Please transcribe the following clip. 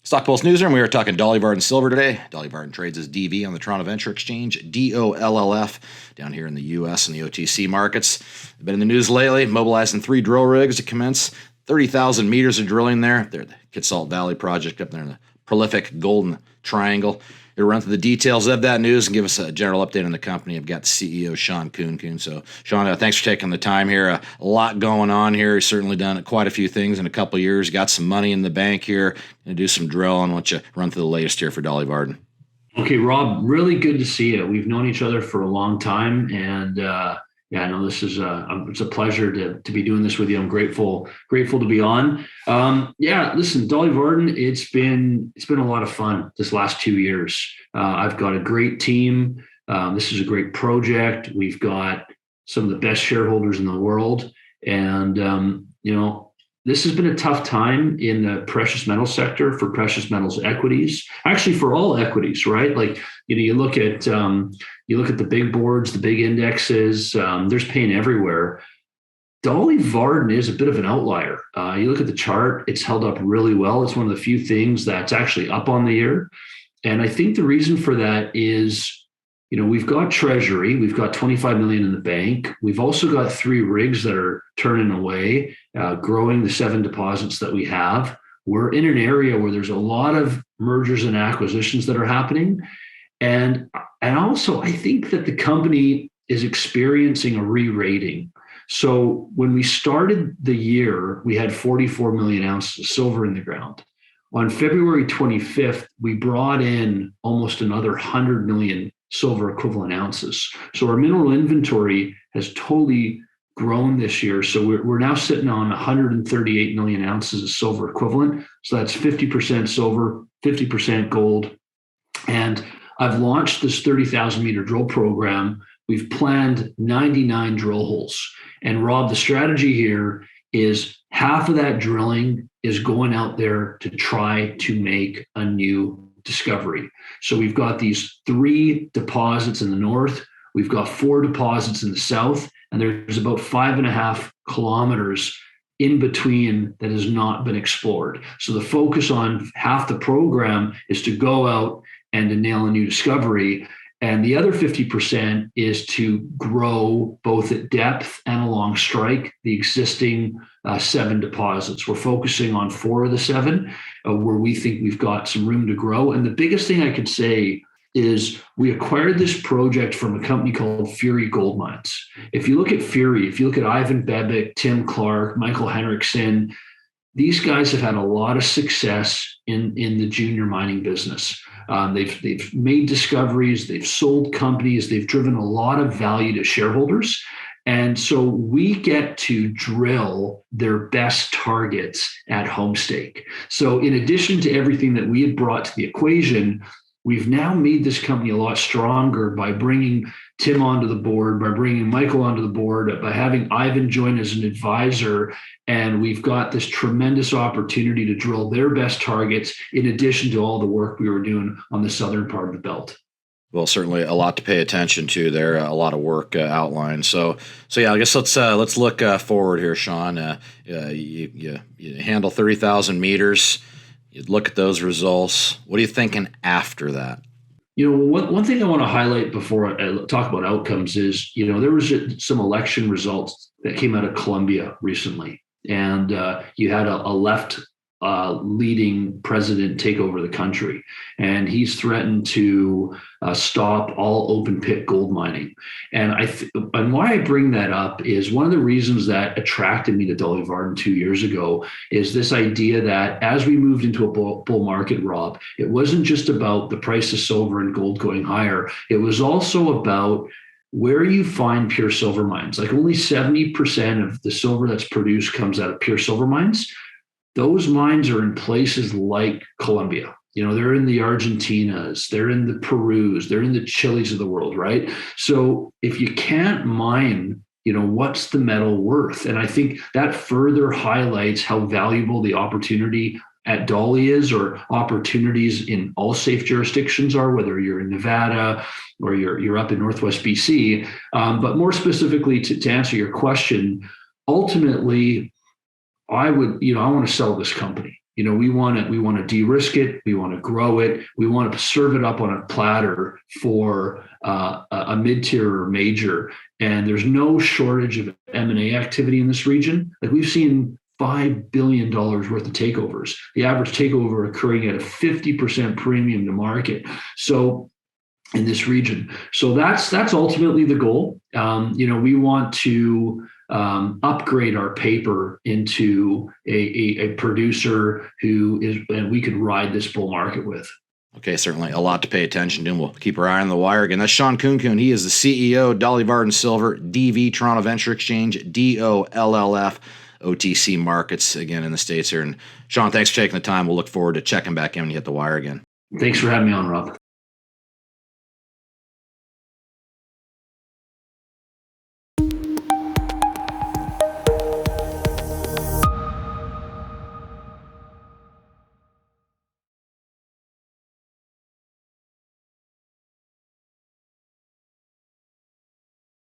StockPulse newsroom. We are talking Dolly Varden silver today. Dolly Varden trades as DV on the Toronto Venture Exchange, DOLLF, down here in the U.S. and the OTC markets. They've been in the news lately, mobilizing 3 drill rigs to commence 30,000 meters of drilling there. They're the Kientz Valley project up there in the prolific Golden Triangle. We'll run through the details of that news and give us a general update on the company. I've got the CEO, Shawn Khunkhun. So, Shawn, thanks for taking the time here. A lot going on here. He's certainly done quite a few things in a couple of years. Got some money in the bank here. Going to do some drilling. Why don't you run through the latest here for Dolly Varden? Okay, Rob, really good to see you. We've known each other for a long time, and I know this is it's a pleasure to be doing this with you. I'm grateful to be on. Listen, Dolly Varden, it's been a lot of fun this last 2 years. I've got a great team. This is a great project. We've got some of the best shareholders in the world, and this has been a tough time in the precious metal sector for precious metals equities, actually for all equities, right? Like, you look at the big boards, the big indexes, there's pain everywhere. Dolly Varden is a bit of an outlier. You look at the chart, it's held up really well. It's one of the few things that's actually up on the year. And I think the reason for that is, we've got treasury, we've got 25 million in the bank. We've also got 3 rigs that are turning away, growing the 7 deposits that we have. We're in an area where there's a lot of mergers and acquisitions that are happening. And also, I think that the company is experiencing a re-rating. So when we started the year, we had 44 million ounces of silver in the ground. On February 25th, we brought in almost another 100 million silver equivalent ounces. So our mineral inventory has totally grown this year. So we're now sitting on 138 million ounces of silver equivalent. So that's 50% silver, 50% gold. And I've launched this 30,000 meter drill program. We've planned 99 drill holes. And Rob, the strategy here is half of that drilling is going out there to try to make a new discovery. So we've got these 3 deposits in the north, we've got 4 deposits in the south, and there's about 5.5 kilometers in between that has not been explored. So the focus on half the program is to go out and to nail a new discovery. And the other 50% is to grow both at depth and along strike the existing 7 deposits. We're focusing on 4 of the 7 where we think we've got some room to grow. And the biggest thing I could say is we acquired this project from a company called Fury Gold Mines. If you look at Fury, if you look at Ivan Bebic, Tim Clark, Michael Henriksen, these guys have had a lot of success in the junior mining business. They've made discoveries, they've sold companies, they've driven a lot of value to shareholders. And so we get to drill their best targets at Homestake. So in addition to everything that we had brought to the equation, we've now made this company a lot stronger by bringing Tim onto the board, by bringing Michael onto the board, by having Ivan join as an advisor. And we've got this tremendous opportunity to drill their best targets in addition to all the work we were doing on the southern part of the belt. Well, certainly a lot to pay attention to there, a lot of work outlined. So yeah, I guess let's look forward here, Shawn. You handle 30,000 meters. You look at those results. What are you thinking after that? One thing I want to highlight before I talk about outcomes is, there was some election results that came out of Colombia recently, and you had a left leading president take over the country, and he's threatened to stop all open pit gold mining. And why I bring that up is one of the reasons that attracted me to Dolly Varden 2 years ago is this idea that as we moved into a bull market, Rob, it wasn't just about the price of silver and gold going higher. It was also about where you find pure silver mines. Like only 70% of the silver that's produced comes out of pure silver mines. Those mines are in places like Colombia. They're in the Argentinas, they're in the Perus, they're in the Chiles of the world, right? So if you can't mine, what's the metal worth? And I think that further highlights how valuable the opportunity at Dolly is, or opportunities in all safe jurisdictions are, whether you're in Nevada or you're up in Northwest BC. But more specifically, to answer your question, ultimately, I want to sell this company. We want to de-risk it. We want to grow it. We want to serve it up on a platter for a mid-tier or major. And there's no shortage of M&A activity in this region. Like we've seen $5 billion worth of takeovers. The average takeover occurring at a 50% premium to market. So in this region. So that's ultimately the goal. We want to upgrade our paper into a producer who is, and we can ride this bull market with. Okay, certainly a lot to pay attention to, and we'll keep our eye on the wire again. That's Shawn Khunkhun. He is the CEO, Dolly Varden Silver, DV, Toronto Venture Exchange, DOLLF, OTC markets, again, in the States here. And Shawn, thanks for taking the time. We'll look forward to checking back in when you hit the wire again. Thanks for having me on, Rob.